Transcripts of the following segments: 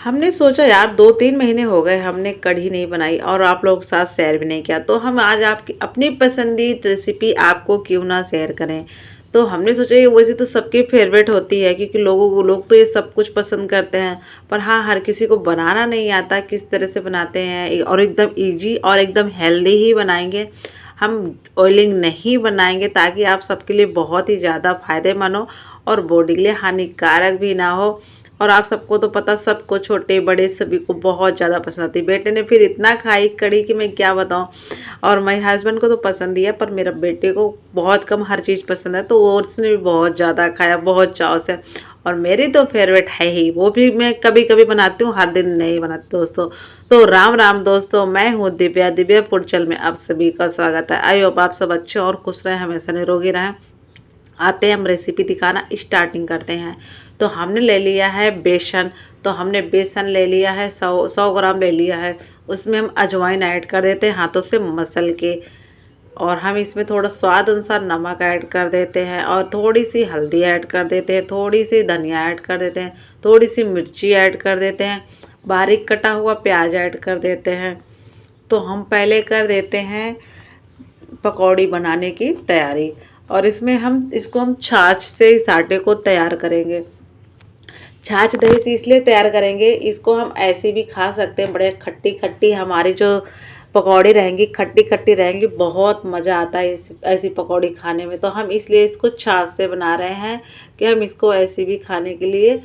हमने सोचा यार 2-3 महीने हो गए हमने कढ़ी नहीं बनाई और आप लोगों के साथ शेयर भी नहीं किया, तो हम आज आपकी अपनी पसंदीदा रेसिपी आपको क्यों ना शेयर करें। तो हमने सोचा ये वैसे तो सबकी फेवरेट होती है क्योंकि लोग तो ये सब कुछ पसंद करते हैं। पर हाँ, हर किसी को बनाना नहीं आता किस तरह से बनाते हैं, और एकदम ईजी और एकदम हेल्दी ही बनाएंगे। हम ऑयलिंग नहीं बनाएंगे ताकि आप सबके लिए बहुत ही ज़्यादा फायदेमंद हो और बॉडी के लिए हानिकारक भी ना हो। और आप सबको तो पता, सबको छोटे बड़े सभी को बहुत ज़्यादा पसंद आती है। बेटे ने फिर इतना खाई कड़ी कि मैं क्या बताऊँ। और मेरे हस्बैंड को तो पसंद ही है, पर मेरा बेटे को बहुत कम हर चीज़ पसंद है, तो वो उसने भी बहुत ज़्यादा खाया, बहुत चाव से। और मेरी तो फेवरेट है ही, वो भी मैं कभी कभी बनाती हूँ, हर दिन नहीं बनाती दोस्तों। तो राम राम दोस्तों, मैं हूँ दिव्या। दिव्या पुरचल में आप सभी का स्वागत है। आई होप आप सब अच्छे और खुश रहें, हमेशा निरोगी रहें। आते हैं हम रेसिपी दिखाना स्टार्टिंग करते हैं। तो हमने ले लिया है बेसन। तो हमने बेसन ले लिया है 100 ग्राम ले लिया है। उसमें हम अजवाइन ऐड कर देते हैं हाथों से मसल के। और हम इसमें थोड़ा स्वाद अनुसार नमक ऐड कर देते हैं, और थोड़ी सी हल्दी ऐड कर देते हैं, थोड़ी सी धनिया ऐड कर देते हैं, थोड़ी सी मिर्ची ऐड कर देते हैं, बारीक कटा हुआ प्याज ऐड कर देते हैं। तो हम पहले कर देते हैं पकौड़ी बनाने की तैयारी। और इसमें हम छाछ से इस आटे को तैयार करेंगे। छाछ दही से इसलिए तैयार करेंगे, इसको हम ऐसे भी खा सकते हैं, बड़े खट्टी खट्टी हमारी जो पकौड़ी रहेंगी, खट्टी खट्टी रहेंगी, बहुत मज़ा आता है इस ऐसी पकौड़ी खाने में। तो हम इसलिए इसको छाछ से बना रहे हैं कि हम इसको ऐसे भी खाने के लिए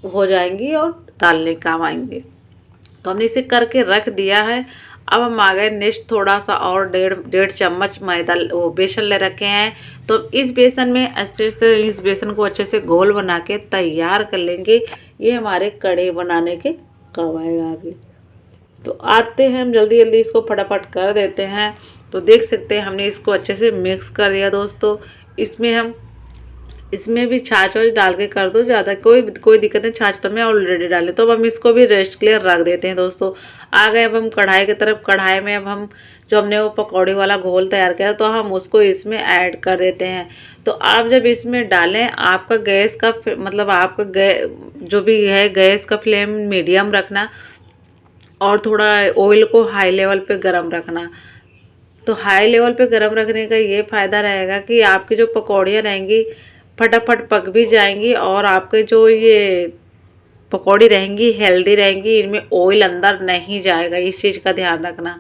हो जाएंगी और डालने काम आएंगे। तो हमने इसे करके रख दिया है। अब हम आ गए नेक्स्ट, थोड़ा सा और डेढ़ डेढ़ चम्मच मैदा वो बेसन ले रखे हैं। तो इस बेसन में अच्छे से इस बेसन को अच्छे से घोल बना के तैयार कर लेंगे। ये हमारे कड़े बनाने के काम आएगा आगे। तो आते हैं हम जल्दी जल्दी इसको फटाफट कर देते हैं। तो देख सकते हैं हमने इसको अच्छे से मिक्स कर दिया दोस्तों। इसमें भी छाछ वाछ डाल के कर दो, ज़्यादा कोई दिक्कत नहीं, छाछ तो मैं ऑलरेडी डाली। तो अब हम इसको भी रेस्ट के लिए रख देते हैं दोस्तों। आ गए अब हम कढ़ाई की तरफ। कढ़ाई में अब हम जो हमने वो पकौड़े वाला घोल तैयार किया तो हम उसको इसमें ऐड कर देते हैं। तो आप जब इसमें डालें, आपका गैस का मतलब आपका जो भी है गैस का फ्लेम मीडियम रखना, और थोड़ा ऑयल को हाई लेवल पे गरम रखना। तो हाई लेवल पे गरम रखने का ये फ़ायदा रहेगा कि आपकी जो पकौड़ियाँ रहेंगी फटाफट पक भी जाएंगी, और आपके जो ये पकौड़ी रहेंगी हेल्दी रहेंगी, इनमें ऑयल अंदर नहीं जाएगा, इस चीज़ का ध्यान रखना।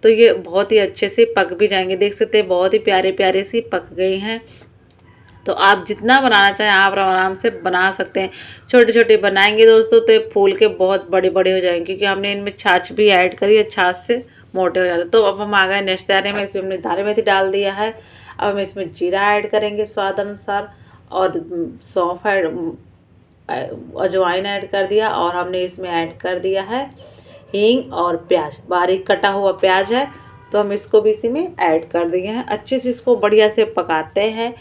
तो ये बहुत ही अच्छे से पक भी जाएंगे। देख सकते हैं बहुत ही प्यारे प्यारे सी पक गई हैं। तो आप जितना बनाना चाहें आप आराम से बना सकते हैं। छोटे छोटे बनाएंगे दोस्तों तो ये फूल के बहुत बड़े बड़े हो जाएंगे, क्योंकि हमने इनमें छाछ भी ऐड करी है, छाछ से मोटे हो जाते हैं। तो अब हम आ गए नेक्स्ट तैयारी में। इसमें हमने दाल मेथी डाल दिया है। अब हम इसमें जीरा ऐड करेंगे स्वाद अनुसार, और सौंफ ऐड, अजवाइन ऐड कर दिया, और हमने इसमें ऐड कर दिया है हींग और प्याज, बारीक कटा हुआ प्याज है। तो हम इसको भी इसी में ऐड कर दिए हैं। अच्छे से इसको बढ़िया से पकाते हैं।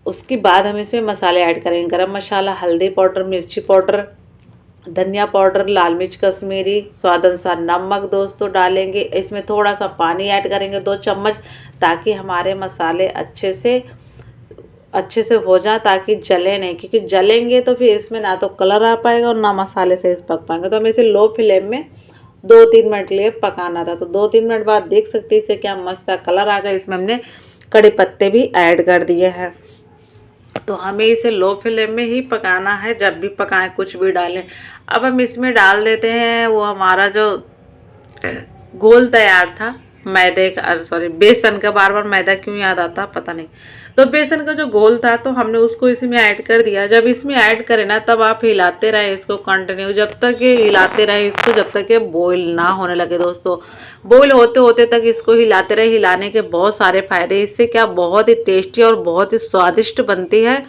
उसके बाद हम इसमें मसाले ऐड करेंगे, गरम मसाला, हल्दी पाउडर, मिर्ची पाउडर, धनिया पाउडर, लाल मिर्च कश्मीरी, स्वाद अनुसार नमक दोस्तों डालेंगे। इसमें थोड़ा सा पानी ऐड करेंगे 2 चम्मच, ताकि हमारे मसाले अच्छे से हो जाए, ताकि जले नहीं, क्योंकि जलेंगे तो फिर इसमें ना तो कलर आ पाएगा और ना मसाले से पक पाएंगे। तो हमें इसे लो फ्लेम में 2-3 मिनट के लिए पकाना था। तो 2-3 मिनट बाद देख सकते हैं इसे क्या मस्त कलर आ गया। इसमें हमने कड़ी पत्ते भी ऐड कर दिए हैं। तो हमें इसे लो फ्लेम में ही पकाना है, जब भी पकाएं कुछ भी डालें। अब हम इसमें डाल देते हैं वो हमारा जो घोल तैयार था मैदे का, सॉरी बेसन का, बार बार मैदा क्यों याद आता पता नहीं। तो बेसन का जो घोल था तो हमने उसको इसमें ऐड कर दिया। जब इसमें ऐड करें ना तब आप हिलाते रहें इसको कंटिन्यू, जब तक ये हिलाते रहें इसको, जब तक ये बॉईल ना होने लगे दोस्तों। बॉईल होते होते तक इसको हिलाते रहे। हिलाने के बहुत सारे फायदे, इससे क्या बहुत ही टेस्टी और बहुत ही स्वादिष्ट बनती है।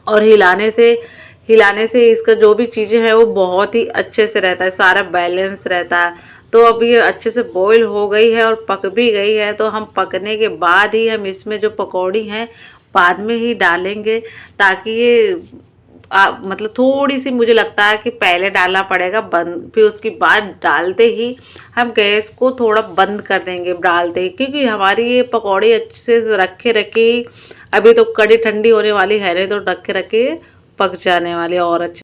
और हिलाने से इसका जो भी चीज़ें हैं वो बहुत ही अच्छे से रहता है, सारा बैलेंस रहता है। तो अब ये अच्छे से बॉईल हो गई है और पक भी गई है। तो हम पकने के बाद ही हम इसमें जो पकौड़ी हैं बाद में ही डालेंगे, ताकि ये मतलब थोड़ी सी मुझे लगता है कि पहले डालना पड़ेगा बंद, फिर उसके बाद डालते ही हम गैस को थोड़ा बंद कर देंगे डालते ही, क्योंकि हमारी ये पकौड़ी अच्छे से रखे रखे, अभी तो कड़ी ठंडी होने वाली है नहीं, तो रखे रखे पक जाने वाली और अच्छे